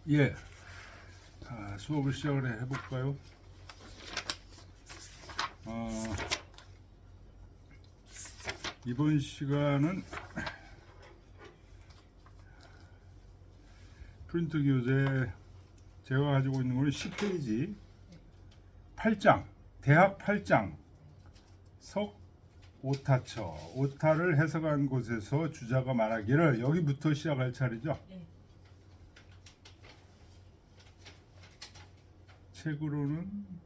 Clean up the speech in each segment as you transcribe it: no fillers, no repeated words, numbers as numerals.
예, 수업을 시작을 해볼까요? 이번 시간은 프린트 교재 제가 가지고 있는 거는 10페이지 8장, 대학 8장 석 오타처, 오타를 해석한 곳에서 주자가 말하기를, 여기부터 시작할 차례죠. 책으로는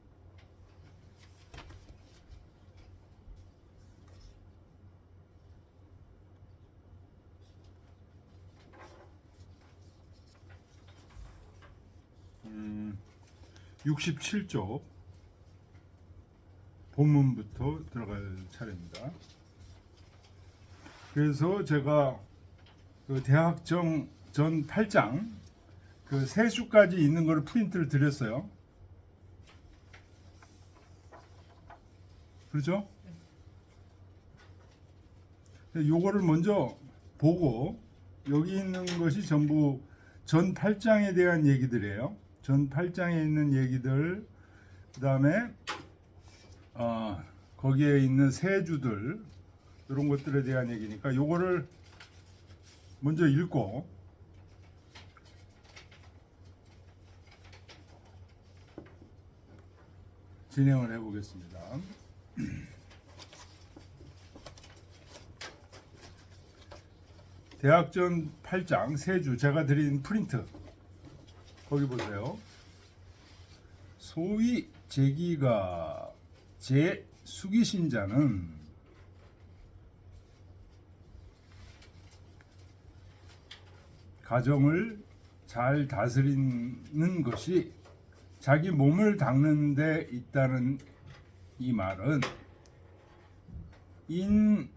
67쪽 본문부터 들어갈 차례입니다. 그래서 제가 그 대학정 전 8장 그 세수까지 있는 거를 프린트를 드렸어요. 그렇죠? 요거를 먼저 보고, 여기 있는 것이 전부 전 8장에 대한 얘기들이에요. 전 8장에 있는 얘기들, 그 다음에 거기에 있는 세주들, 이런 것들에 대한 얘기니까 요거를 먼저 읽고 진행을 해보겠습니다. 대학전 8장 세주, 제가 드린 프린트 거기 보세요. 소위 제기가 제 숙이신 자는 가정을 잘 다스리는 것이 자기 몸을 닦는 데 있다는 이 말은 인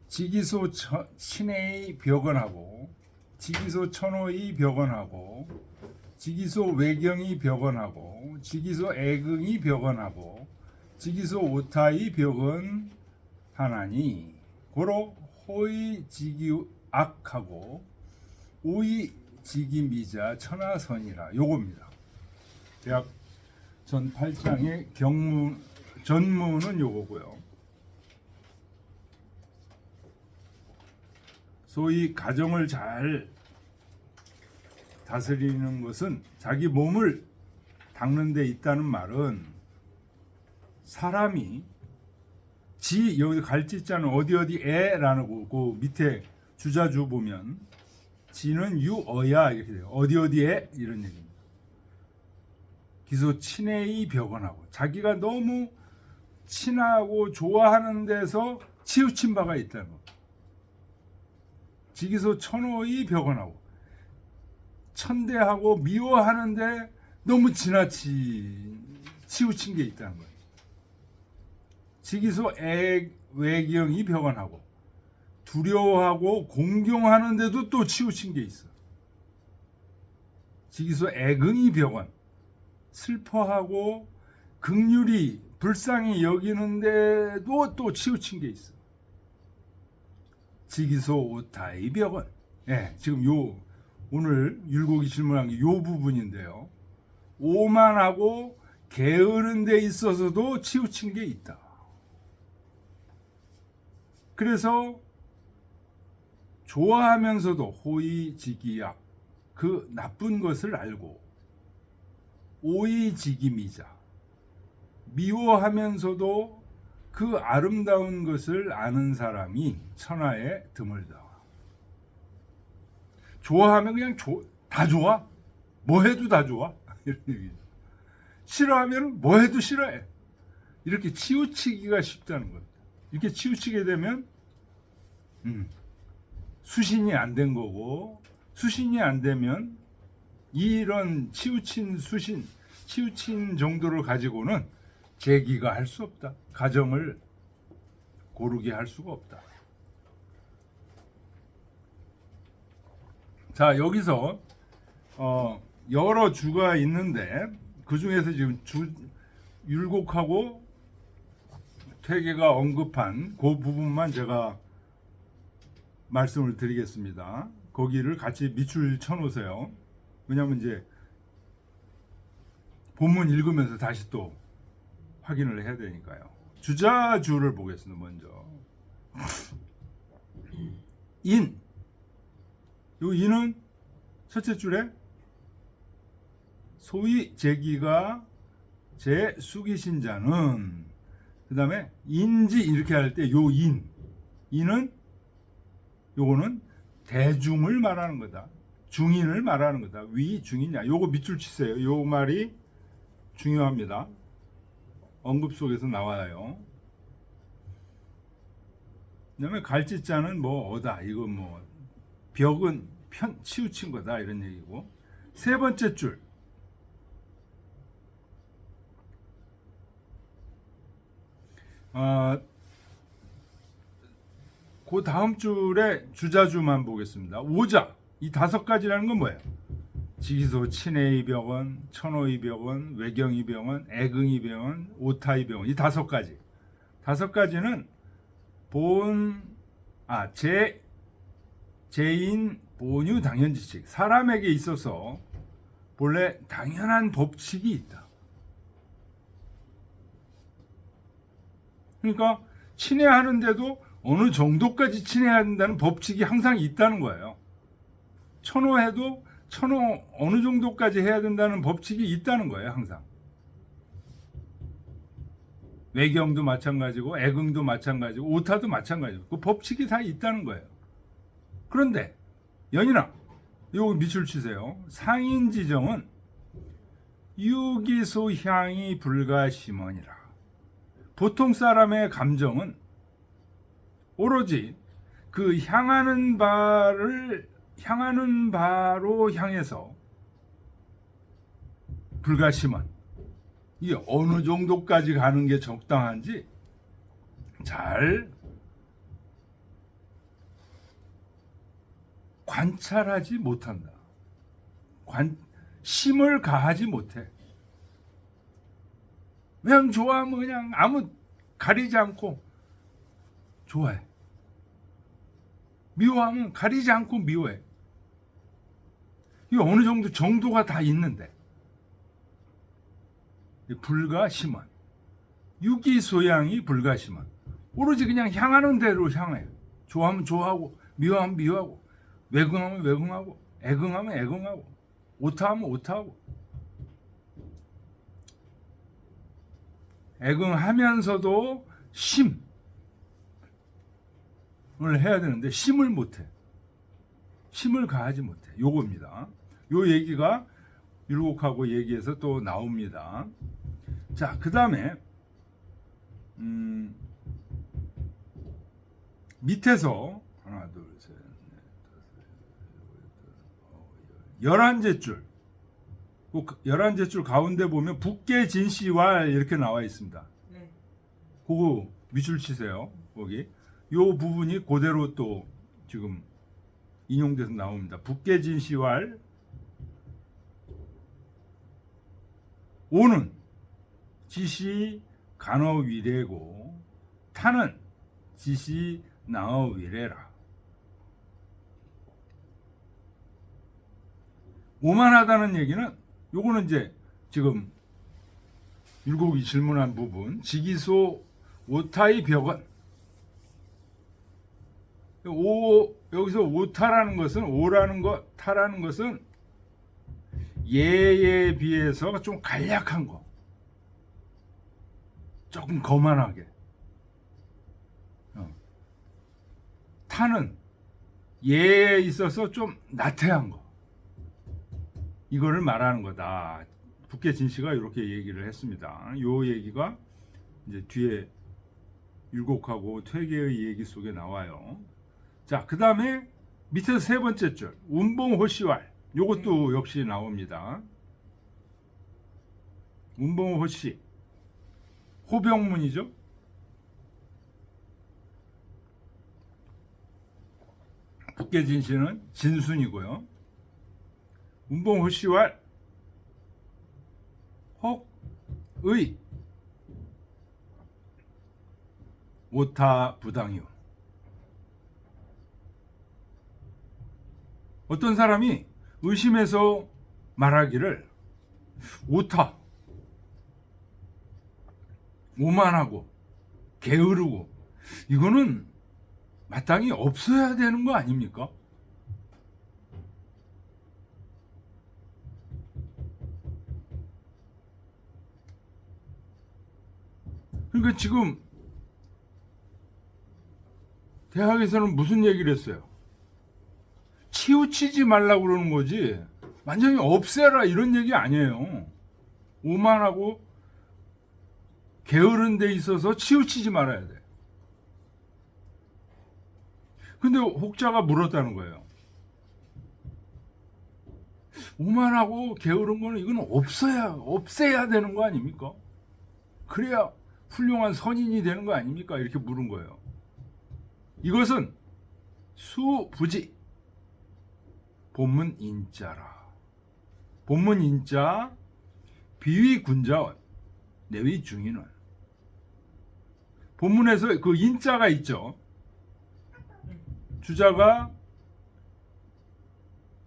지기소 친해의 벽언하고 지기소 천호의 벽언하고 지기소 외경이 벽언하고 지기소 애긍이 벽언하고 지기소 오타의 벽언 하나니 고로 호의 지기악하고 오의 지기미자 천하선이라. 요겁니다. 대학 전 8장의 전문은 요거고요. 소위 가정을 잘 다스리는 것은 자기 몸을 닦는 데 있다는 말은, 사람이 여기 갈짓자는 어디에라는 거고, 밑에 주자주 보면 지는 유어야 이렇게 돼요. 어디에 이런 얘기입니다. 기소 친해의 벽언하고, 자기가 너무 친하고 좋아하는 데서 치우친 바가 있다는 거. 지기소 천호의 벽언하고, 천대하고 미워하는데 너무 치우친 게 있다는 거예요. 지기소 외경이 벽언하고, 두려워하고 공경하는데도 또 치우친 게 있어. 지기소 애긍이 벽언, 슬퍼하고 긍휼히 불쌍히 여기는데도 또 치우친 게 있어. 지기소 오타의 벽언. 지금 오늘 율곡이 질문한 게 요 부분인데요. 오만하고 게으른 데 있어서도 치우친 게 있다. 그래서 좋아하면서도 호의지기약, 그 나쁜 것을 알고, 오의지기미자, 미워하면서도 그 아름다운 것을 아는 사람이 천하에 드물다. 좋아하면 그냥 다 좋아. 뭐 해도 다 좋아. 이런 얘기죠. 싫어하면 뭐 해도 싫어해. 이렇게 치우치기가 쉽다는 겁니다. 이렇게 치우치게 되면 수신이 안 된 거고, 수신이 안 되면 이런 치우친 정도를 가지고는 제기가 할 수 없다. 가정을 고르게 할 수가 없다. 자, 여기서 여러 주가 있는데 그 중에서 지금 율곡하고 퇴계가 언급한 그 부분만 제가 말씀을 드리겠습니다. 거기를 같이 밑줄 쳐놓으세요. 왜냐하면 이제 본문 읽으면서 다시 또 확인을 해야 되니까요. 주자주를 보겠습니다. 먼저 인. 요 인은 첫째 줄에 소위 제기가 제 숙이신 자는, 그 다음에 인지 이렇게 할 때 요 인은 요거는 대중을 말하는 거다. 중인을 말하는 거다. 위 중이냐. 요거 밑줄 치세요. 요 말이 중요합니다. 언급 속에서 나와요. 그다음에 갈짓자는 뭐 어다. 이거 뭐 벽은 치우친 거다 이런 얘기고. 세 번째 줄. 그 다음 줄에 주자주만 보겠습니다. 오자. 이 다섯 가지라는 건 뭐예요? 지기소, 친해의 병원, 천호의 병원, 외경의 병원, 애긍의 병원, 오타의 병원. 이 다섯 가지. 다섯 가지는 제인 본유 당연지칙. 사람에게 있어서 본래 당연한 법칙이 있다. 그러니까 친해하는데도 어느 정도까지 친해야 된다는 법칙이 항상 있다는 거예요. 천호해도 천호 어느 정도까지 해야 된다는 법칙이 있다는 거예요. 항상. 외경도 마찬가지고 애긍도 마찬가지고 오타도 마찬가지고 그 법칙이 다 있다는 거예요. 그런데 연인아, 요거 밑줄 치세요. 상인지정은 유기소향이 불가심원이라. 보통 사람의 감정은 오로지 그 향하는 바로 향해서 불가심원. 이게 어느 정도까지 가는 게 적당한지 잘 관찰하지 못한다. 심을 가하지 못해. 그냥 좋아하면 그냥 아무 가리지 않고 좋아해. 미워하면 가리지 않고 미워해. 이게 어느 정도가 다 있는데. 불가심원. 유기소양이 불가심원. 오로지 그냥 향하는 대로 향해. 좋아하면 좋아하고, 미워하면 미워하고, 외긍하면 외긍하고, 애긍하면 애긍하고, 오타하면 오타하고. 애긍하면서도 심을 해야 되는데 심을 못해. 심을 가하지 못해. 요겁니다. 요 얘기가 율곡하고 얘기해서 또 나옵니다. 자, 그 다음에 밑에서 하나, 둘, 셋, 넷, 다섯, 11째 줄. 11째 줄 가운데 보면 북계 진시왈 이렇게 나와 있습니다. 네. 그거 밑줄 치세요. 거기. 요 부분이 그대로 또 지금 인용돼서 나옵니다. 북계 진시왈. 오는 지시 간어위례고 타는 지시 나어위례라. 오만하다는 얘기는 요거는 이제 지금 율곡이 질문한 부분, 지기소 오타의 벽은 여기서 오타라는 것은 오라는 것, 타라는 것은 예에 비해서 좀 간략한 거, 조금 거만하게. 타는 예에 있어서 좀 나태한 거, 이거를 말하는 거다. 북계 진시가 이렇게 얘기를 했습니다. 요 얘기가 이제 뒤에 율곡하고 퇴계의 얘기 속에 나와요. 자, 그 다음에 밑에서 세 번째 줄 운봉호시왈. 요것도 역시 나옵니다. 운봉호시 호병문이죠. 북계 진시는 진순이고요. 운봉호시왈 혹의 오타 부당이요. 어떤 사람이 의심해서 말하기를 오타, 오만하고 게으르고 이거는 마땅히 없어야 되는 거 아닙니까? 그러니까 지금 대학에서는 무슨 얘기를 했어요? 치우치지 말라고 그러는 거지 완전히 없애라 이런 얘기 아니에요. 오만하고 게으른 데 있어서 치우치지 말아야 돼. 근데 혹자가 물었다는 거예요. 오만하고 게으른 거는 이건 없애야 되는 거 아닙니까? 그래야 훌륭한 선인이 되는 거 아닙니까? 이렇게 물은 거예요. 이것은 수부지 본문 인자라. 본문 인자 비위 군자원 내위 중인원. 본문에서 그 인자가 있죠. 주자가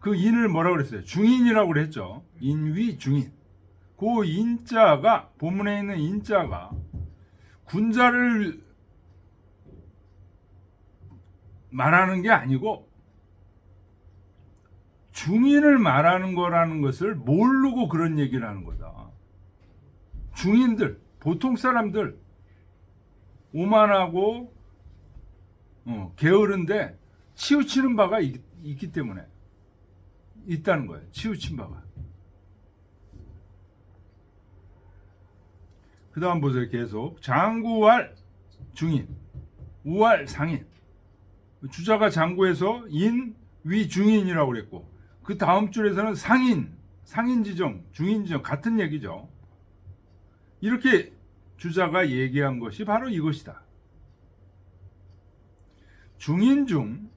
그 인을 뭐라고 그랬어요? 중인이라고 그랬죠. 인위 중인. 그 인자가 본문에 있는 인자가 군자를 말하는 게 아니고 중인을 말하는 거라는 것을 모르고 그런 얘기를 하는 거다. 중인들, 보통 사람들 오만하고 게으른데 치우치는 바가 있기 때문에 있다는 거예요. 치우친 바가. 그 다음 보세요. 계속 장구왈 중인, 우왈 상인. 주자가 장구해서 인, 위, 중인이라고 그랬고 그 다음 줄에서는 상인, 상인지정, 중인지정 같은 얘기죠. 이렇게 주자가 얘기한 것이 바로 이것이다. 중인 중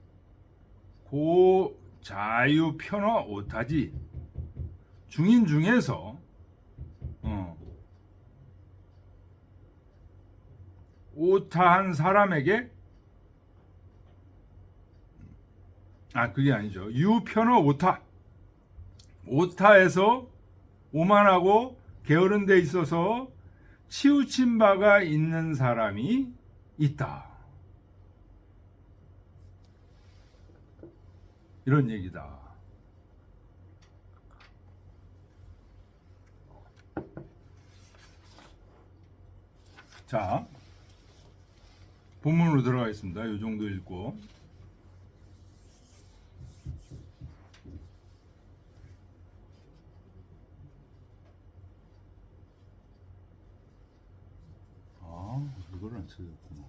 고 자유 편어 오타지. 중인 중에서 오타한 사람에게 그게 아니죠. 유편어 오타. 오타에서 오만하고 게으른 데 있어서 치우친 바가 있는 사람이 있다. 이런 얘기다. 자, 본문으로 들어가겠습니다. 이 정도 읽고. 이걸 안 찾았구나.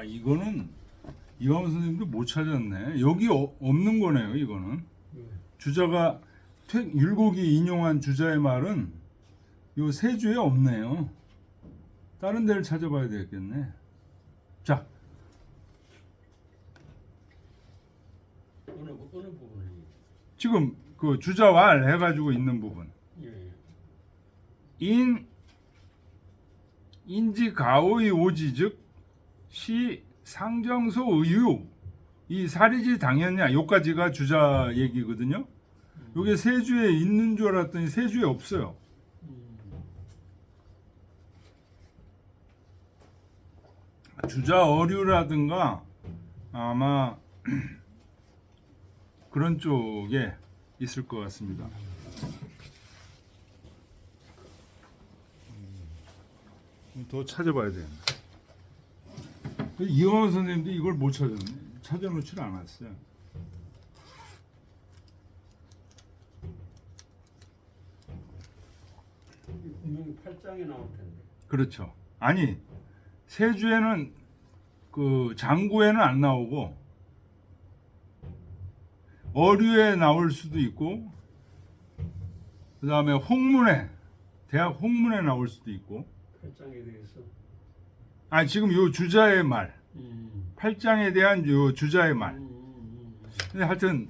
이거는 이광훈 선생님도 못 찾았네. 여기 없는 거네요. 이거는 주자가 율곡이 인용한 주자의 말은 요 세 주에 없네요. 다른 데를 찾아봐야 되겠네. 자, 어느 부분이? 지금 그 주자왈 해가지고 있는 부분. 예. 인지 가오의 오지 즉 시 상정소 의유 이 사리지 당했냐 요까지가 주자 얘기거든요. 요게 세주에 있는 줄 알았더니 세주에 없어요. 주자 어류라든가 아마 그런 쪽에 있을 것 같습니다. 더 찾아봐야 되겠네. 이영원 선생님도 이걸 못 찾아놓질 않았어요. 분명히 8장에 나올 텐데. 그렇죠. 아니 세주에는 그 장구에는 안 나오고 어류에 나올 수도 있고 그 다음에 홍문에 대학 홍문에 나올 수도 있고 8장에 대해서. 아 지금 요 주자의 말 8장에 대한 요 주자의 말 근데 하여튼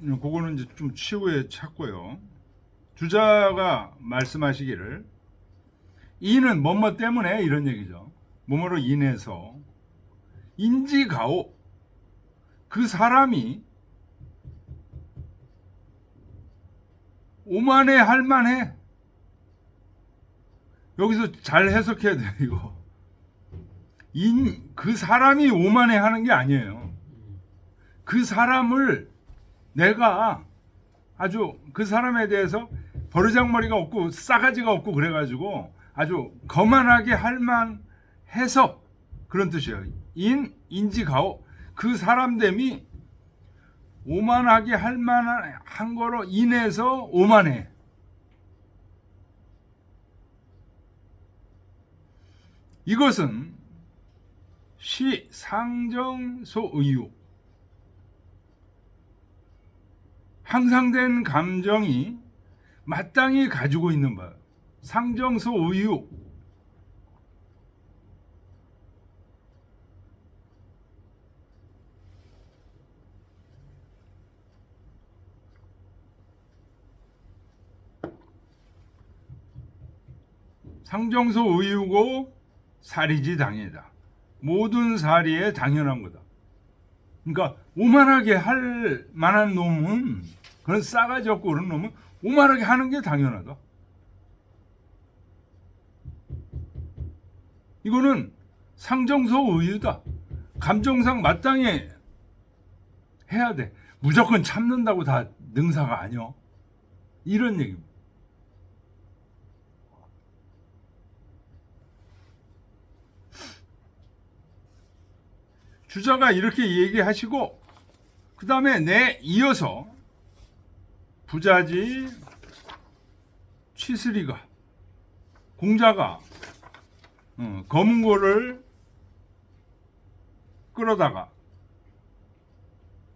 그거는 이제 좀 추후에 찾고요. 주자가 말씀하시기를 이는 뭐뭐 때문에 이런 얘기죠. 뭐뭐로 인해서 인지가오 그 사람이 오만해 할만해. 여기서 잘 해석해야 돼요. 이거 그 사람이 오만해 하는 게 아니에요. 그 사람을 내가 아주 그 사람에 대해서 버르장머리가 없고 싸가지가 없고 그래가지고 아주 거만하게 할만해서 그런 뜻이에요. 인지가오 그 사람됨이 오만하게 할만한 거로 인해서 오만해. 이것은 시 상정소의유 향상된 감정이 마땅히 가지고 있는 바 상정소의유 상정소의유고 사리지 당이다. 모든 사리에 당연한 거다. 그러니까 오만하게 할 만한 놈은 그런 싸가지 없고 그런 놈은 오만하게 하는 게 당연하다. 이거는 상정소의유다. 감정상 마땅히 해야 돼. 무조건 참는다고 다 능사가 아니야. 이런 얘기입니다. 주자가 이렇게 얘기하시고 그 다음에 이어서 부자지 취스리가 공자가 검은고를 끌어다가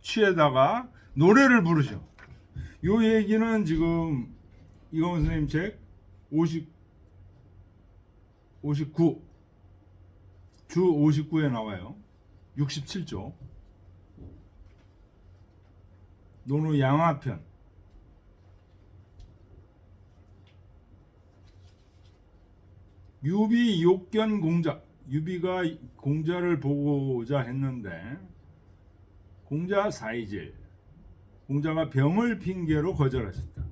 취에다가 노래를 부르죠. 요 얘기는 지금 이광훈 선생님 책 59 주 59에 나와요. 67조 노노 양화편 유비 욕견 공자 유비가 공자를 보고자 했는데 공자 사이질 공자가 병을 핑계로 거절하셨다.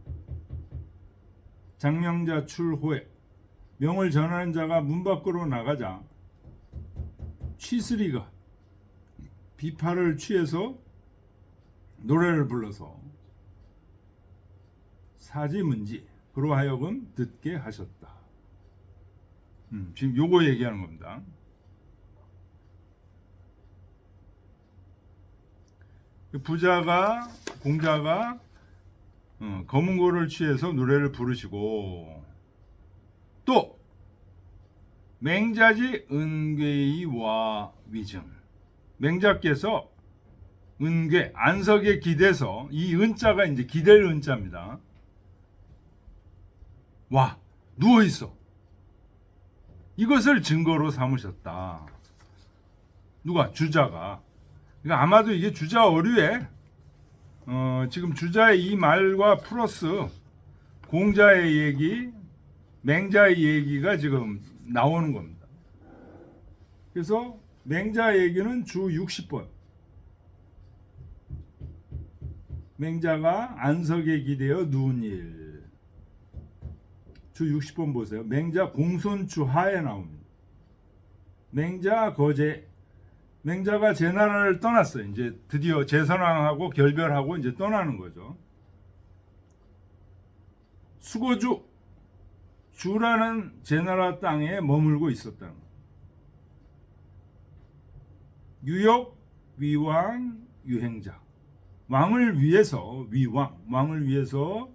장명자 출호에 명을 전하는 자가 문 밖으로 나가자 취스리가 비파를 취해서 노래를 불러서 사지문지 그로 하여금 듣게 하셨다. 지금 요거 얘기하는 겁니다. 부자가 공자가 검은고를 취해서 노래를 부르시고 또 맹자지 은괴이와 위증 맹자께서 은괴 안석에 기대서 이 은자가 이제 기댈 은자입니다. 와 누워 있어. 이것을 증거로 삼으셨다. 누가 주자가. 그러니까 아마도 이게 주자 어류에 지금 주자의 이 말과 플러스 공자의 얘기, 맹자의 얘기가 지금 나오는 겁니다. 그래서 맹자 얘기는 주 60번, 맹자가 안석에 기대어 누운 일. 주 60번 보세요. 맹자 공손추 하에 나옵니다. 맹자 거제. 맹자가 제나라를 떠났어요. 이제 드디어 제선왕하고 결별하고 이제 떠나는 거죠. 수고주. 주라는 제나라 땅에 머물고 있었다는 거예요. 유역, 위왕, 유행자. 왕을 위해서 위왕, 왕을 위해서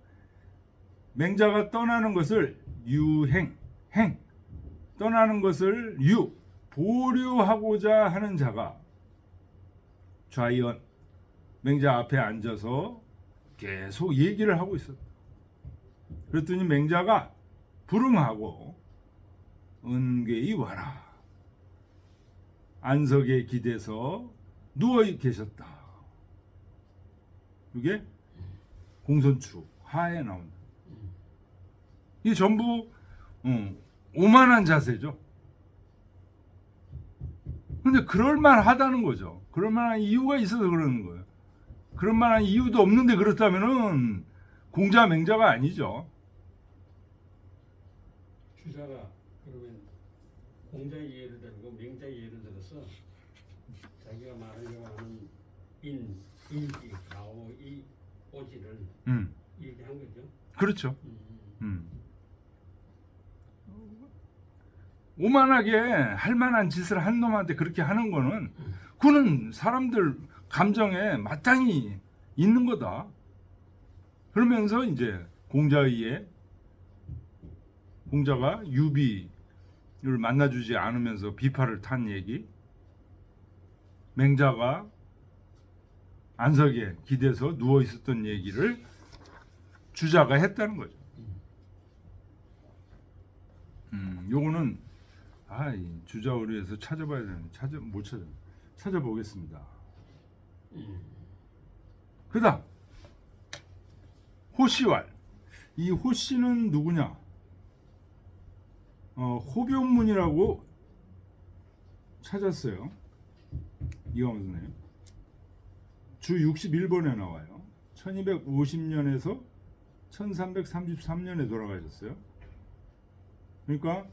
맹자가 떠나는 것을 유행, 행, 떠나는 것을 유, 보류하고자 하는 자가 좌연, 맹자 앞에 앉아서 계속 얘기를 하고 있었다. 그랬더니 맹자가 불응하고 은괴히 와라. 안석에 기대서 누워 계셨다. 이게 공손추 하에 나온다. 이게 전부 오만한 자세죠. 근데 그럴만하다는 거죠. 그럴만한 이유가 있어서 그러는 거예요. 그럴만한 이유도 없는데 그렇다면은 공자 맹자가 아니죠. 주자가 그러면 공자의 예를 들고 맹자의 예를 들어서 자기가 말하려고 하는 인지, 가오, 이 오지를 얘기한 거죠. 그렇죠. 오만하게 할 만한 짓을 한 놈한테 그렇게 하는 거는 그는 사람들 감정에 마땅히 있는 거다. 그러면서 이제 공자가 유비를 만나주지 않으면서 비파를 탄 얘기, 맹자가 안석에 기대서 누워 있었던 얘기를 주자가 했다는 거죠. 요거는 이 주자우리에서 찾아봐야 되는데 못 찾아보겠습니다. 그다음 호시왈. 이 호씨는 누구냐? 호병문이라고 찾았어요. 이광수님. 주 61번에 나와요. 1250년에서 1333년에 돌아가셨어요. 그러니까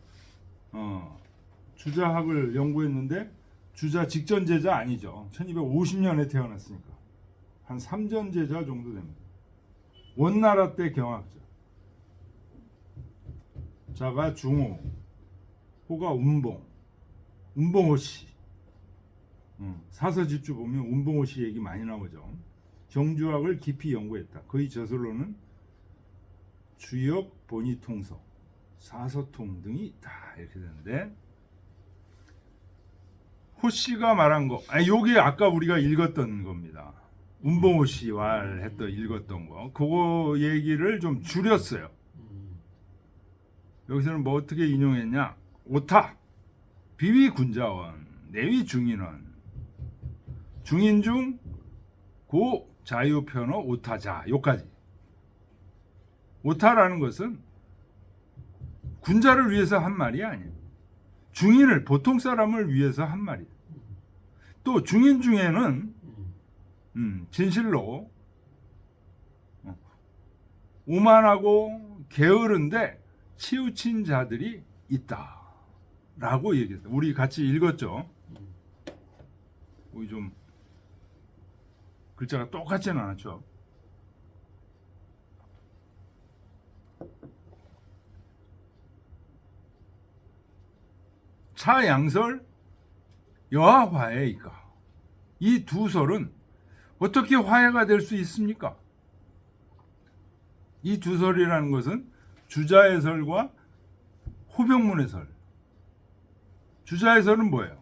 주자학을 연구했는데 주자 직전 제자 아니죠. 1250년에 태어났으니까 한 3전 제자 정도 됩니다. 원나라 때 경학자. 자가 중호, 호가 운봉호씨. 사서집주 보면 운봉호씨 얘기 많이 나오죠. 경주학을 깊이 연구했다. 그의 저술로는 주역, 본의통서, 사서통 등이 있다. 이렇게 되는데 호씨가 말한 거, 요게 아까 우리가 읽었던 겁니다. 운봉호씨 읽었던 거, 그거 얘기를 좀 줄였어요. 여기서는 뭐 어떻게 인용했냐? 오타, 비위 군자원, 내위 중인원, 중인 중 고 자유편어 오타자. 요까지. 오타라는 것은 군자를 위해서 한 말이 아니에요. 중인을, 보통 사람을 위해서 한 말이에요. 또 중인 중에는 진실로 오만하고 게으른데 치우친 자들이 있다라고 얘기했어요. 우리 같이 읽었죠. 우리 좀 글자가 똑같지는 않았죠. 차양설 여하 화해이까. 이 두 설은 어떻게 화해가 될 수 있습니까? 이 두 설이라는 것은 주자의 설과 호병문의 설. 주자의 설은 뭐예요?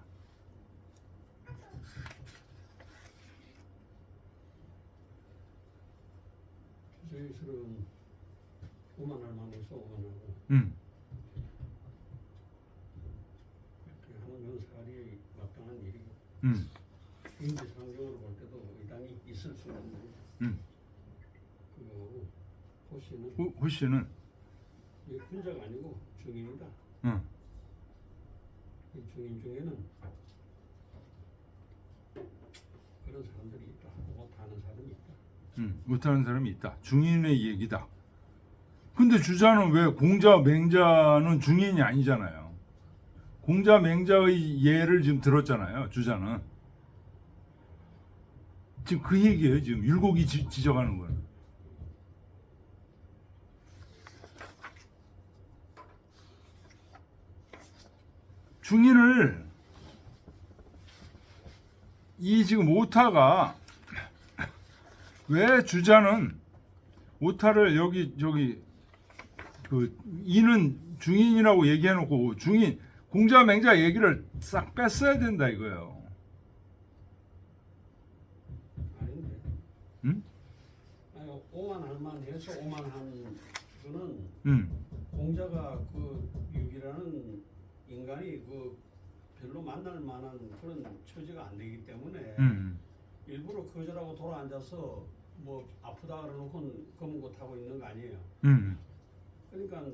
주자의 설은 오만할 만해서 오만하고 하는 건 사리에 마땅한 일이고 인지상정으로 볼 때도 의당이 있을 수 있는 그거고 호씨는 이게 군자가 아니고 중인이다. 이 중인 중에는 그런 사람들이 있다. 못하는 사람이 있다. 못하는 사람이 있다. 중인의 얘기다. 근데 주자는 왜 공자, 맹자는 중인이 아니잖아요. 공자, 맹자의 예를 지금 들었잖아요. 주자는. 지금 그 얘기예요. 지금 율곡이 지적하는 거는. 중인을 이 지금 오타가 왜 주자는 오타를 여기 저기 그 이는 중인이라고 얘기해놓고 중인 공자 맹자 얘기를 싹 뺐어야 된다 이거예요. 아닌데. 응? 아니, 오만할만 해서 오만한 거는 응. 공자가 그 유기라는 인간이 그 별로 만날 만한 그런 처지가 안 되기 때문에 응. 일부러 거절하고 돌아앉아서 뭐 아프다 그러놓고 검은 거 타고 있는 거 아니에요. 응. 그러니까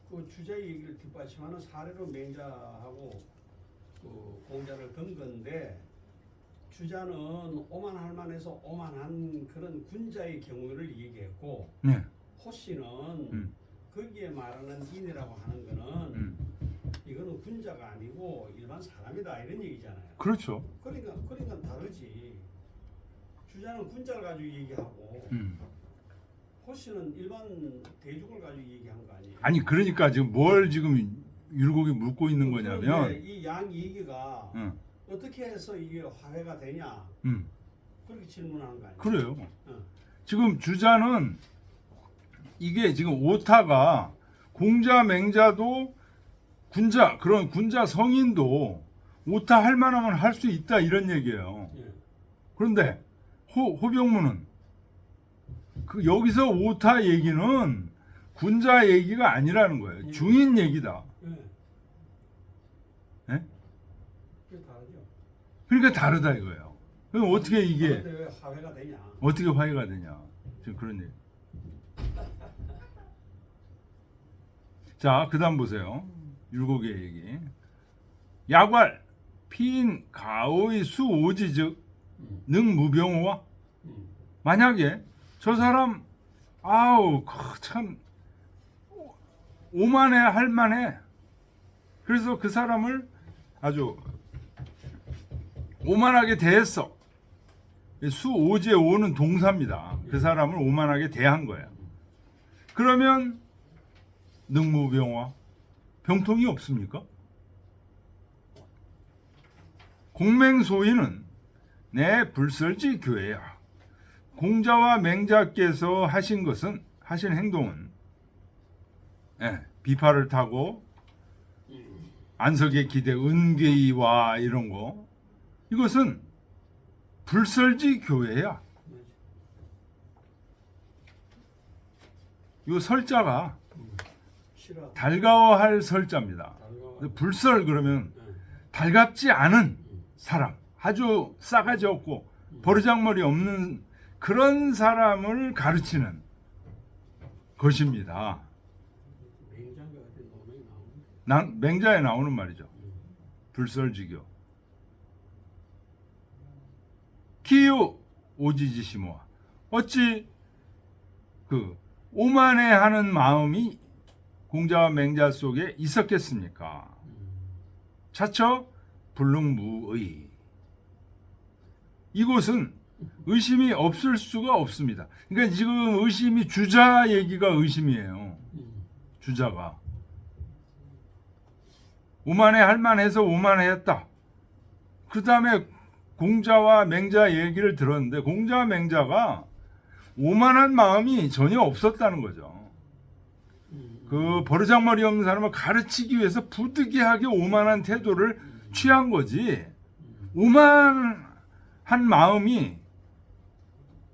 그 주자의 얘기를 뒷받침하는 사례로 맹자하고 그 공자를 든 건데 주자는 오만할 만해서 오만한 그런 군자의 경우를 얘기했고 네. 호씨는 거기에 말하는 인이라고 하는 거는 이거는 군자가 아니고 일반 사람이다 이런 얘기잖아요. 그렇죠. 그러니까 다르지. 주자는 군자를 가지고 얘기하고 호씨는 일반 대중을 가지고 얘기한 거 아니에요. 아니 그러니까 지금 뭘 지금 율곡이 묻고 있는 거냐면 이 양 얘기가 응. 어떻게 해서 이게 화해가 되냐 그렇게 질문하는 거 아니에요. 그래요. 응. 지금 주자는 이게 지금 오타가 공자 맹자도 군자 그런 군자 성인도 오타 할 만하면 할 수 있다 이런 얘기예요. 예. 그런데 호병무는 그 여기서 오타 얘기는 군자 얘기가 아니라는 거예요. 중인 얘기다. 예. 예? 그게 다르죠. 그러니까 다르다 이거예요. 그럼 어떻게 이게 그런데 왜 화해가 되냐? 어떻게 화해가 되냐? 지금 그런 얘기. 자, 그다음 보세요. 율곡의 얘기. 야괄 피인 가오의 수오지즉 능무병호와 만약에 저 사람 아우 참 오만해 할 만해. 그래서 그 사람을 아주 오만하게 대했어. 수오지의 오는 동사입니다. 그 사람을 오만하게 대한 거야. 그러면 능무병화 병통이 없습니까? 공맹소인은 내 불설지 교회야. 공자와 맹자께서 하신 행동은 비파를 타고 안석의 기대 은괴이와 이런 거 이것은 불설지 교회야. 이 설자가 싫어. 달가워할 설자입니다. 불설 그러면 달갑지 않은 사람, 아주 싸가지 없고 버르장머리 없는 그런 사람을 가르치는 것입니다. 맹장가 같은 논문이 나오는데. 맹자에 나오는 말이죠. 불설지교. 기유 오지지시모아. 어찌 그 오만해하는 마음이 공자와 맹자 속에 있었겠습니까? 차처 불능무의. 이곳은 의심이 없을 수가 없습니다. 그러니까 지금 의심이 주자 얘기가 의심이에요. 주자가 오만해 할 만해서 오만해했다. 그 다음에 공자와 맹자 얘기를 들었는데 공자와 맹자가 오만한 마음이 전혀 없었다는 거죠. 그 버르장머리 없는 사람을 가르치기 위해서 부득이하게 오만한 태도를 취한 거지. 오만한 마음이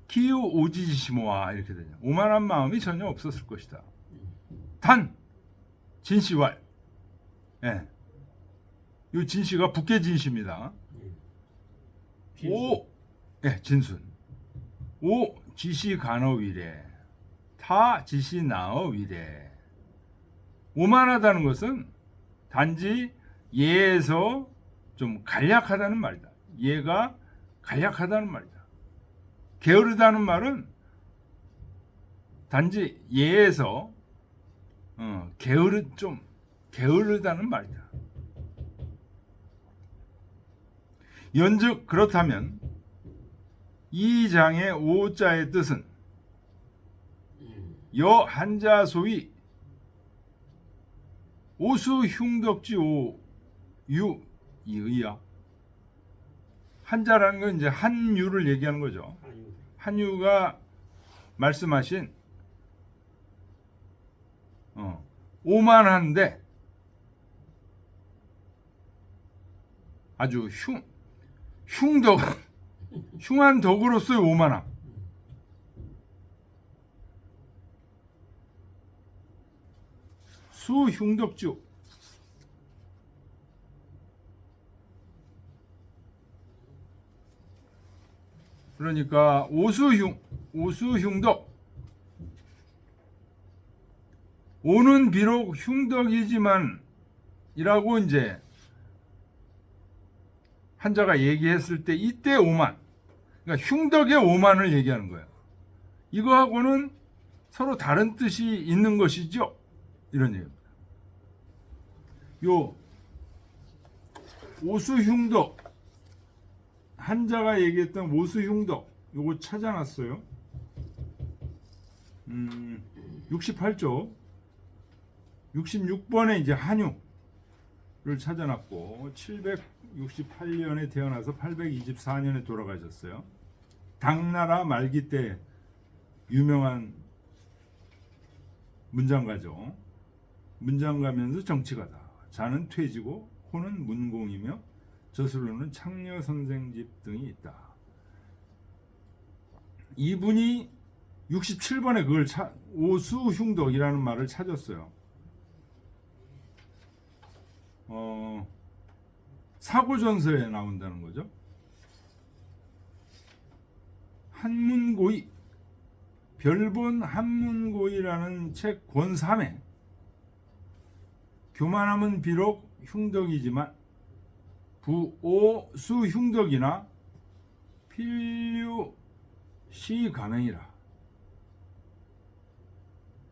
기유 오지지시모아 이렇게 되죠. 오만한 마음이 전혀 없었을 것이다. 단 진시왈. 예. 이 진시가 북계 진시입니다. 오, 예, 진순. 오 지시 간어위래. 타 지시 나어위래. 오만하다는 것은 단지 예에서 좀 간략하다는 말이다. 예가 간략하다는 말이다. 게으르다는 말은 단지 예에서 게으르다는 말이다. 연즉 그렇다면 이 장의 오자의 뜻은 여 한자 소위 오수흉덕지 오유 이의야. 한자라는 건 이제 한유를 얘기하는 거죠. 한유가 말씀하신 오만한데 아주 흉한 덕으로서의 오만함. 수흉덕주. 그러니까 오수흉덕. 오는 비록 흉덕이지만 이라고 이제 한자가 얘기했을 때 이때 오만. 그러니까 흉덕의 오만을 얘기하는 거예요. 이거하고는 서로 다른 뜻이 있는 것이죠. 이런 얘기입니다. 요 오수흉덕, 한자가 얘기했던 오수흉덕 요거 찾아놨어요. 68조 66번에 이제 한유를 찾아놨고 768년에 태어나서 824년에 돌아가셨어요. 당나라 말기 때 유명한 문장가죠. 문장가면서 정치가다. 자는 퇴지고 호는 문공이며 저술로는 창녀 선생집 등이 있다. 이분이 67번에 그걸 오수흉덕이라는 말을 찾았어요. 사고전서에 나온다는 거죠. 한문고의 별본 한문고의라는 책 권 3에 교만함은 비록 흉덕이지만 부오수흉덕이나 필류시가맹이라.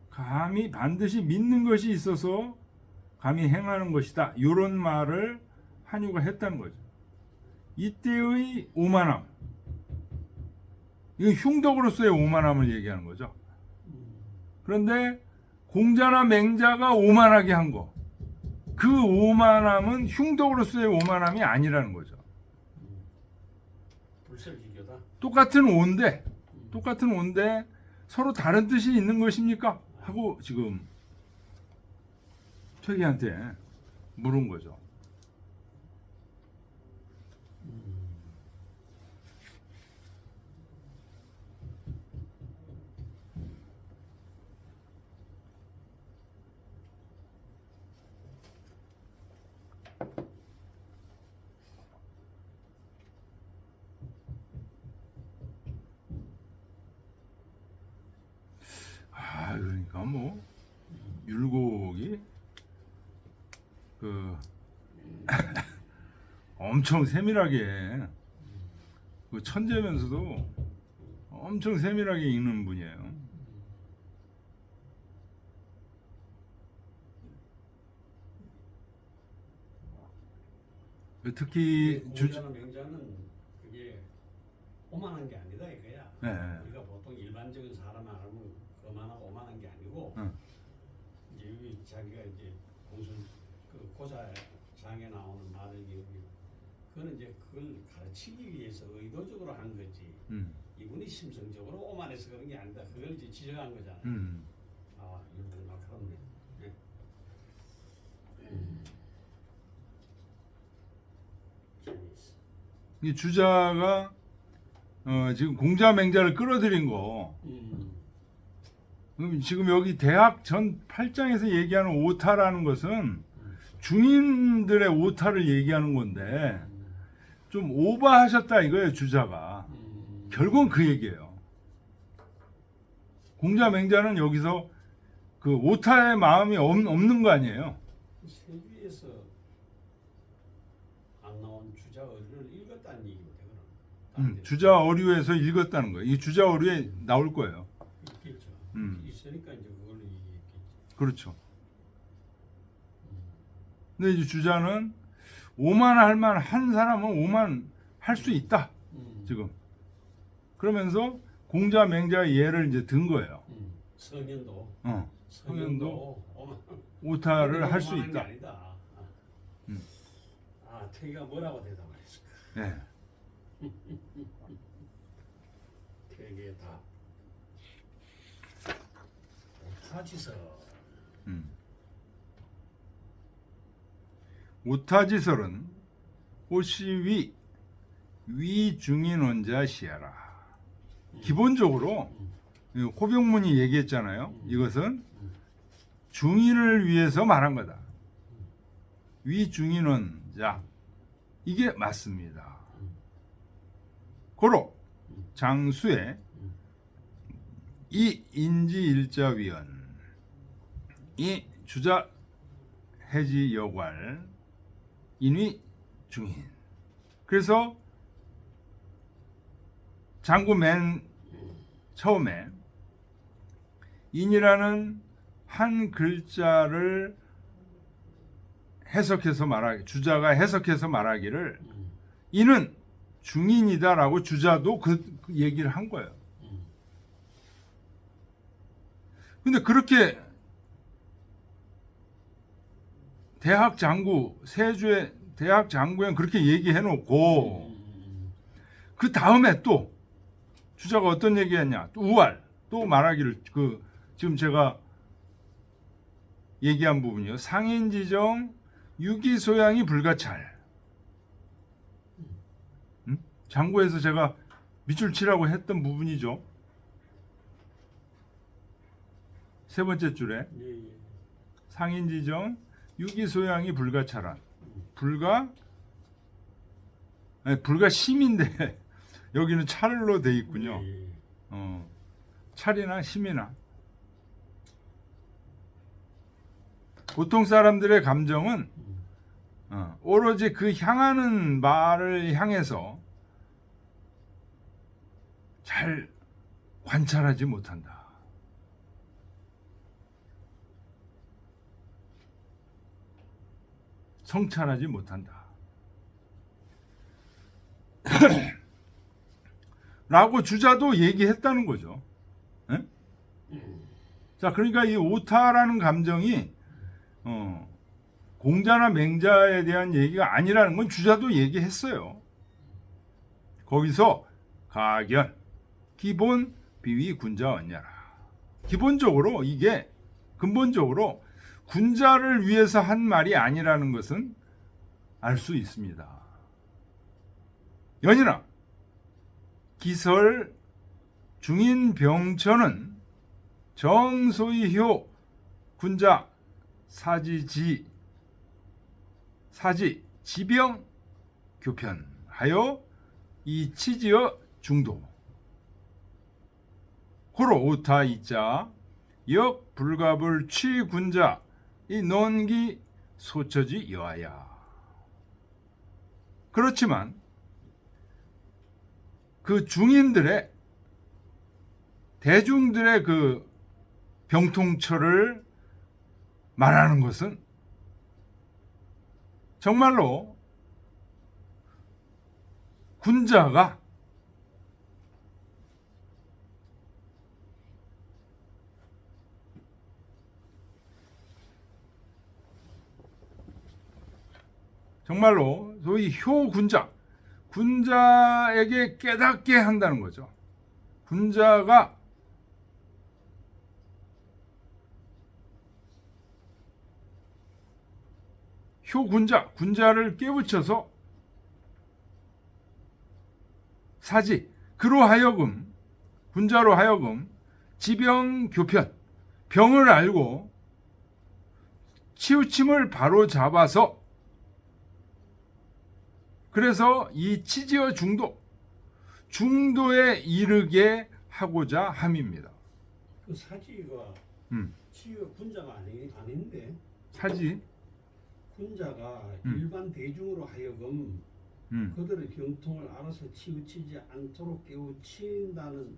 감히 반드시 믿는 것이 있어서 감히 행하는 것이다. 이런 말을 한유가 했다는 거죠. 이때의 오만함, 이건 흉덕으로서의 오만함을 얘기하는 거죠. 그런데 공자나 맹자가 오만하게 한 거, 그 오만함은 흉덕으로서의 오만함이 아니라는 거죠. 불설기교다. 똑같은 온데 서로 다른 뜻이 있는 것입니까? 하고 지금 퇴계한테 물은 거죠. 그러니까 뭐 율곡이 엄청 세밀하게 천재면서도 엄청 세밀하게 읽는 분이에요. 특히 공자나 맹자는 그게 오만한 게 아니다 이거야. 네. 우리가 보통 일반적인 사람 알면 거만하고 오만한 게 아니고 이제 여기 자기가 이제 공순 그 고사장에 나오는 말을 여기 그거는 이제 그걸 가르치기 위해서 의도적으로 한 거지. 이분이 심성적으로 오만해서 그런 게 아니다. 그걸 이제 지적한 거잖아요. 아 이분 날카롭네. 네. 재미있어. 이 주자가 지금 공자 맹자를 끌어들인 거. 그럼 지금 여기 대학 전 8장에서 얘기하는 오타라는 것은 중인들의 오타를 얘기하는 건데 좀 오버하셨다 이거예요, 주자가. 결국은 그 얘기예요. 공자 맹자는 여기서 그 오타의 마음이 없는 거 아니에요. 세주에서 안 나온 주자 어류를 읽었다는 얘기입니다. 그럼 주자 어류에서 읽었다는 거예요. 이 주자 어류에 나올 거예요. 있겠죠. 있으니까 이제 그걸로 얘기했겠지. 그렇죠. 근데 이제 주자는 오만할 만한 사람은 오만할 수 있다. 지금 그러면서 공자 맹자의 예를 이제 든 거예요. 성현도 성현도 오타를 할 수 오만한 게 있다. 아니다. 음. 태기가 뭐라고 대답을 했을까? 네. 태기의 답. 오타지서. 오타지설은 오시위 위중인원자 시하라. 기본적으로 호병문이 얘기했잖아요. 이것은 중인을 위해서 말한 거다. 위중인원자 이게 맞습니다. 고로 장수의 이 인지일자위원 이 주자 해지 여괄 인위 중인. 그래서 장구 맨 처음에 인이라는 한 글자를 해석해서 말하기, 주자가 해석해서 말하기를 이는 중인이다라고 주자도 그 얘기를 한 거예요. 근데 그렇게 대학 장구, 세주의 대학 장구엔 그렇게 얘기해 놓고 그 다음에 또 주자가 어떤 얘기했냐? 또 우알 또 말하기를 지금 제가 얘기한 부분이요. 상인지정 유기소양이 불가찰. 장구에서 제가 밑줄 치라고 했던 부분이죠. 세 번째 줄에 상인지정 유기소양이 불가찰한. 불가심인데 여기는 찰로 돼 있군요. 찰이나 심이나. 보통 사람들의 감정은 오로지 그 향하는 말을 향해서 잘 관찰하지 못한다. 성찰하지 못한다. 라고 주자도 얘기했다는 거죠. 에? 자, 그러니까 이 오타라는 감정이 공자나 맹자에 대한 얘기가 아니라는 건 주자도 얘기했어요. 거기서 가견, 기본, 비위, 군자, 언냐라. 기본적으로 이게 근본적으로 군자를 위해서 한 말이 아니라는 것은 알 수 있습니다. 연이나 기설 중인병천은 정소이효 군자 사지 지병 교편하여 이 치지어 중도 고로 오타 이자 역 불갑을 취군자 이 논기 소처지 여하야. 그렇지만 그 중인들의 대중들의 그 병통처를 말하는 것은 정말로 군자가 정말로 소위 군자에게 깨닫게 한다는 거죠. 군자가 군자를 깨우쳐서 군자로 하여금 지병 교편, 병을 알고 치우침을 바로 잡아서 그래서 이 치지어 중도에 이르게 하고자 함입니다. 그 사지가 치유 군자가 아닌데 사지 군자가 일반 대중으로 하여금 그들의 병통을 알아서 치우치지 않도록 깨우친다는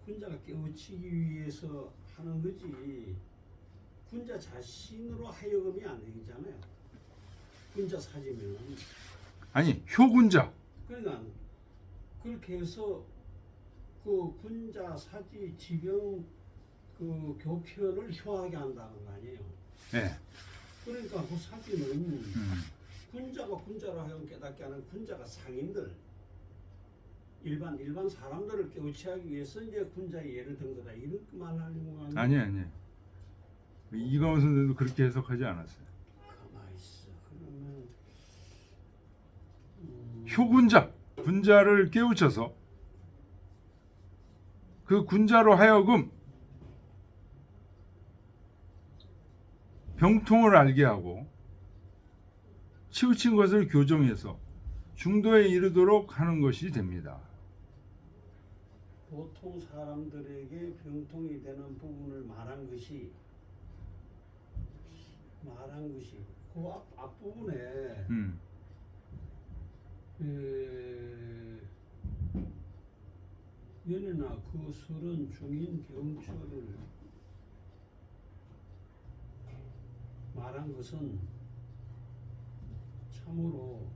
군자가 깨우치기 위해서 하는 거지 군자 자신으로 하여금이 안 되잖아요. 군자 사지면 아니 효군자. 그러니까 그렇게 해서 그 군자 사지 지병 그 교편을 효하게 한다는 거 아니에요. 예. 그러니까 그 사지는 군자가 군자로 하여금 깨닫게 하는 군자가 상인들 일반 사람들을 깨우치하기 위해서 이제 군자의 예를 든 거다 이렇게 말하는 거 아니에요? 아니. 이광호 선생도 그렇게 해석하지 않았어요. 가만히 있어. 그러면 효군자, 군자를 깨우쳐서 그 군자로 하여금 병통을 알게 하고 치우친 것을 교정해서 중도에 이르도록 하는 것이 됩니다. 보통 사람들에게 병통이 되는 부분을 말한 것이 그 앞부분에 연애나 그 설은 중인 병처를 말한 것은 참으로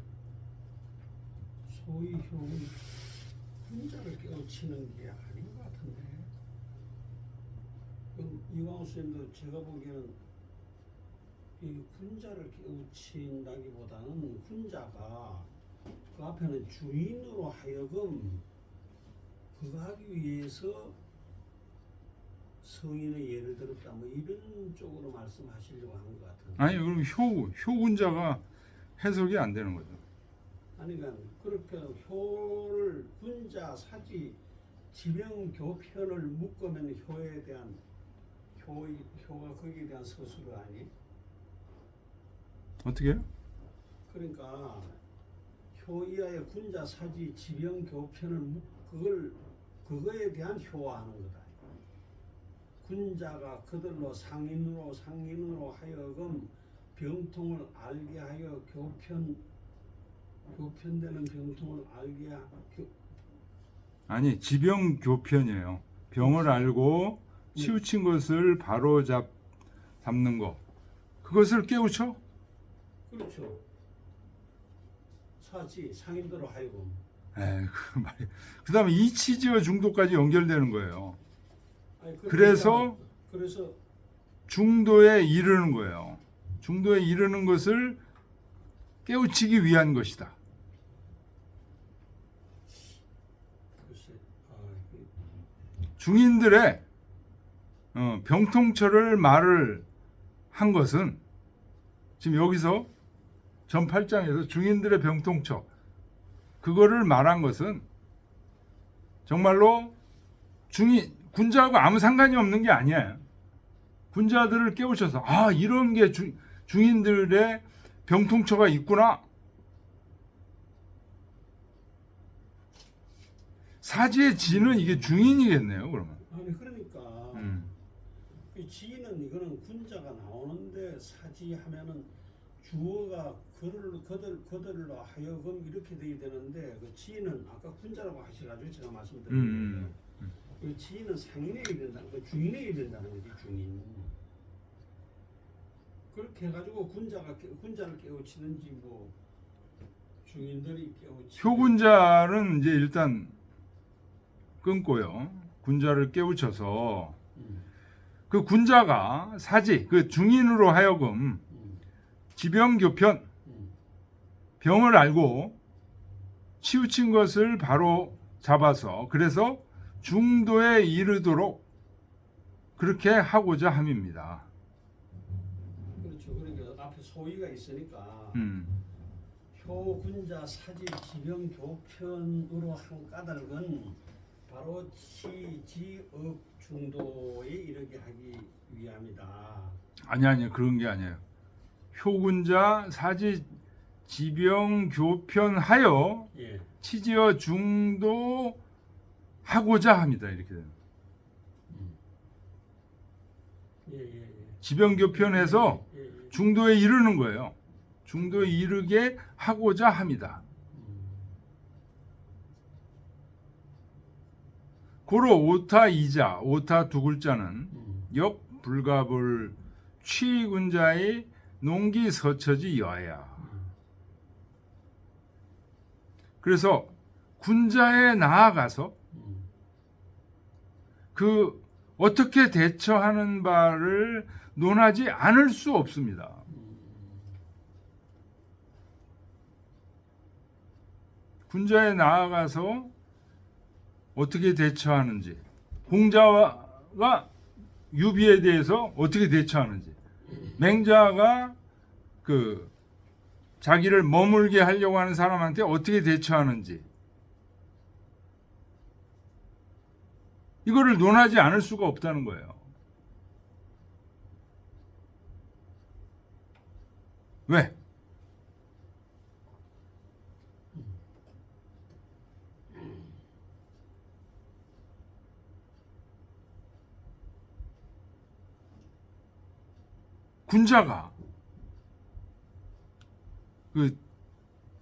소위 효는 군자를 깨우치는 게 아닌 것 같은데. 그럼 이광호 선생님도 제가 보기에는 이 군자를 깨우친다기보다는 군자가 그 앞에는 주인으로 하여금 그거 하기 위해서 성인의 예를 들었다 뭐 이런 쪽으로 말씀하시려고 하는 것 같은데. 아니 그럼 효군자가 해석이 안 되는 거죠. 아니 그러니까 그렇게 효를 군자 사지 지명 교편을 묶으면 효에 대한 효가 거기에 대한 서술 아니? 어떻게? 그러니까 효 이하의 군자 사지 지명 교편을 그거에 대한 효화하는 거다. 군자가 그들로 상인으로 하여금 병통을 알게 하여 교편되는 병통을 알게 아니 지병 교편이에요. 병을 알고 치우친 것을 바로 잡는 거. 그것을 깨우쳐? 그렇죠. 사지 상인들로 하여금. 그 말이. 그다음에 이치지어 중도까지 연결되는 거예요. 아니, 그래서 그래서 중도에 이르는 거예요. 중도에 이르는 것을 깨우치기 위한 것이다. 글쎄, 중인들의 병통처를 말을 한 것은 지금 여기서 전 8장에서 중인들의 병통처 그거를 말한 것은 정말로 군자하고 아무 상관이 없는 게 아니에요. 군자들을 깨우쳐서 이런 게 중인들의 병통처가 있구나. 사지의 지는 이게 중인이겠네요. 그러면. 아니 그러니까 그 지는 이거는 군자가 나오는데 사지하면은 주어가 그들로 하여금 이렇게 돼야 되는데 그 지는 아까 군자라고 하셔가지고 제가 말씀드렸는데 그 지는 상인에 이른다는 거 중인에 이른다는 거지 중인. 그렇게 해가지고 군자를 깨우치는지 뭐 중인들이 깨우치. 효군자는 이제 일단 끊고요. 군자를 깨우쳐서 그 군자가 사지 그 중인으로 하여금 지병교편 병을 알고 치우친 것을 바로 잡아서 그래서 중도에 이르도록 그렇게 하고자 함입니다. 그렇죠. 그러니까 앞에 소위가 있으니까 효군자 사지 지병 교편으로 한 까닭은 바로 치지억 중도에 이르게 하기 위함이다. 아니 그런 게 아니에요. 효군자 사지 지병 교편하여 치지어 중도 하고자 합니다. 이렇게 되는. 지병 교편해서 중도에 이르는 거예요. 중도에 이르게 하고자 합니다. 고로 오타 이자, 오타 두 글자는 음. 역 불가불 취군자의 농기 서처지 여야. 그래서 군자에 나아가서 음. 그 어떻게 대처하는 바를 논하지 않을 수 없습니다. 군자에 나아가서 어떻게 대처하는지, 공자가 유비에 대해서 어떻게 대처하는지, 맹자가 그 자기를 머물게 하려고 하는 사람한테 어떻게 대처하는지, 이거를 논하지 않을 수가 없다는 거예요. 왜? 군자가 그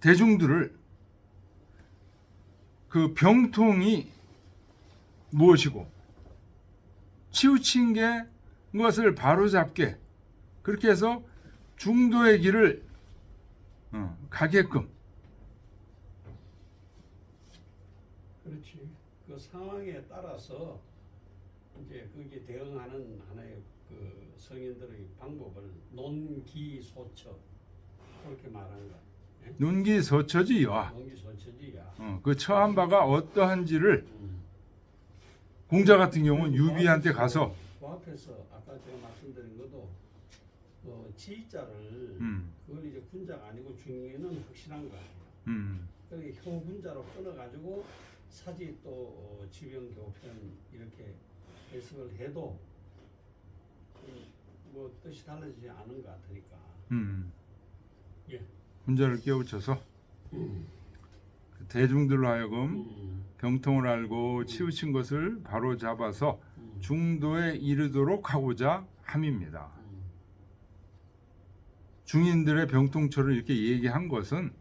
대중들을 그 병통이 무엇이고 치우친 게 그것을 바로잡게 그렇게 해서 중도의 길을 가게끔. 그렇지. 그 상황에 따라서 이제 거기에 대응하는 하나의 그 성인들의 방법을 논기소처 그렇게 말하는 거야. 예? 논기서처지와 논기소처지야. 그 처한 바가 어떠한지를 공자 같은 경우는 유비한테 가서 그 앞에서 아까 제가 말씀드린 것도 지자를 그걸 이제 군자가 아니고 중위는 확실한 거 아니에요. 그러니까 효군자로 끊어가지고 사지 또 지병교편 이렇게 해석을 해도 뭐 뜻이 달라지지 않은 것 같으니까. 예. 군자를 깨우쳐서 대중들로 하여금 병통을 알고 치우친 것을 바로 잡아서 중도에 이르도록 하고자 함입니다. 중인들의 병통처를 이렇게 얘기한 것은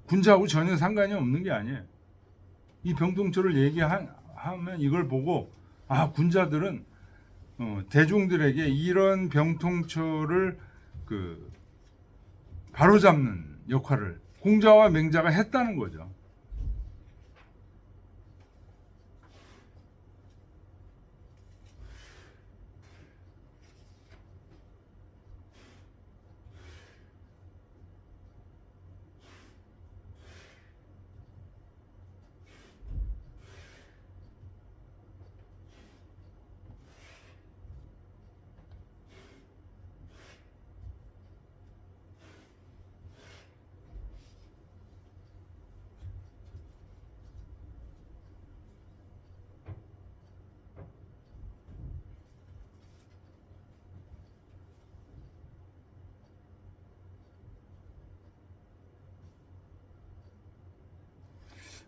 군자하고 전혀 상관이 없는 게 아니에요. 이 병통처를 얘기하면 이걸 보고 군자들은 대중들에게 이런 병통처를 그 바로잡는 역할을 공자와 맹자가 했다는 거죠.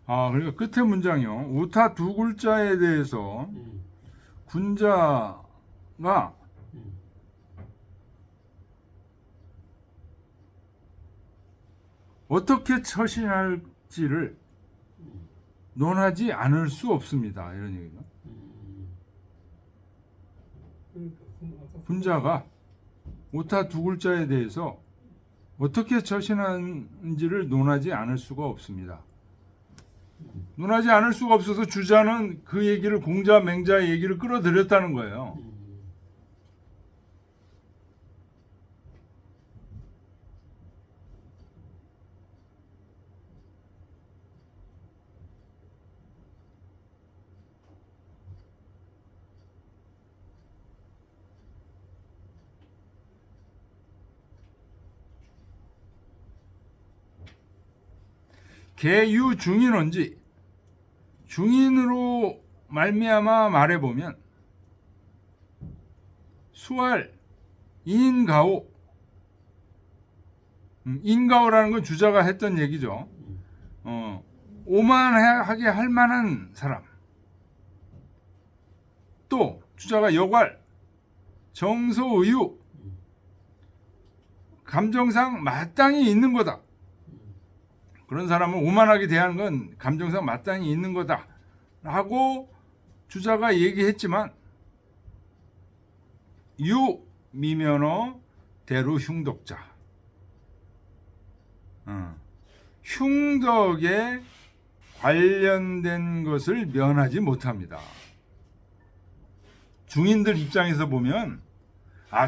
그러니까 끝에 문장이요. 오타 두 글자에 대해서 군자가 어떻게 처신할지를 논하지 않을 수 없습니다. 이런 얘기죠. 군자가 오타 두 글자에 대해서 어떻게 처신하는지를 논하지 않을 수가 없습니다. 논하지 않을 수가 없어서 주자는 그 얘기를 공자, 맹자의 얘기를 끌어들였다는 거예요. 개유 중인언지 중인으로 말미암아 말해보면 수할 인가오 인가오라는 건 주자가 했던 얘기죠. 오만하게 할 만한 사람 또 주자가 여괄 정소의유 감정상 마땅히 있는 거다. 그런 사람을 오만하게 대하는 건 감정상 마땅히 있는 거다 라고 주자가 얘기했지만 유미면허 대루 흉덕자. 흉덕에 관련된 것을 면하지 못합니다. 중인들 입장에서 보면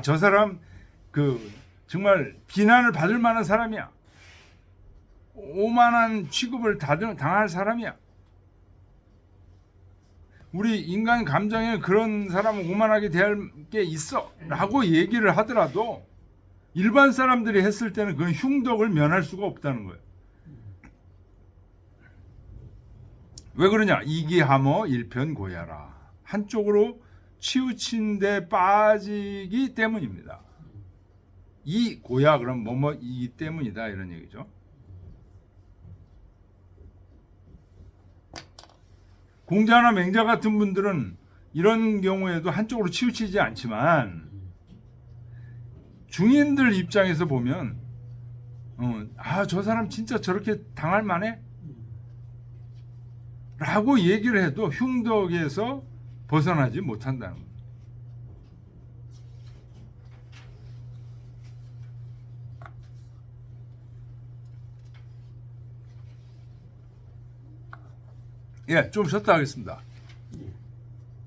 저 사람 정말 비난을 받을 만한 사람이야. 오만한 취급을 당할 사람이야. 우리 인간 감정에 그런 사람은 오만하게 대할 게 있어 라고 얘기를 하더라도 일반 사람들이 했을 때는 그건 흉덕을 면할 수가 없다는 거예요. 왜 그러냐? 이기하머 일편고야라. 한쪽으로 치우친 데 빠지기 때문입니다. 이 고야 그럼 뭐뭐이기 때문이다 이런 얘기죠. 공자나 맹자 같은 분들은 이런 경우에도 한쪽으로 치우치지 않지만 중인들 입장에서 보면 저 사람 진짜 저렇게 당할 만해? 라고 얘기를 해도 흉덕에서 벗어나지 못한다는 거예요. 좀 쉬었다 하겠습니다.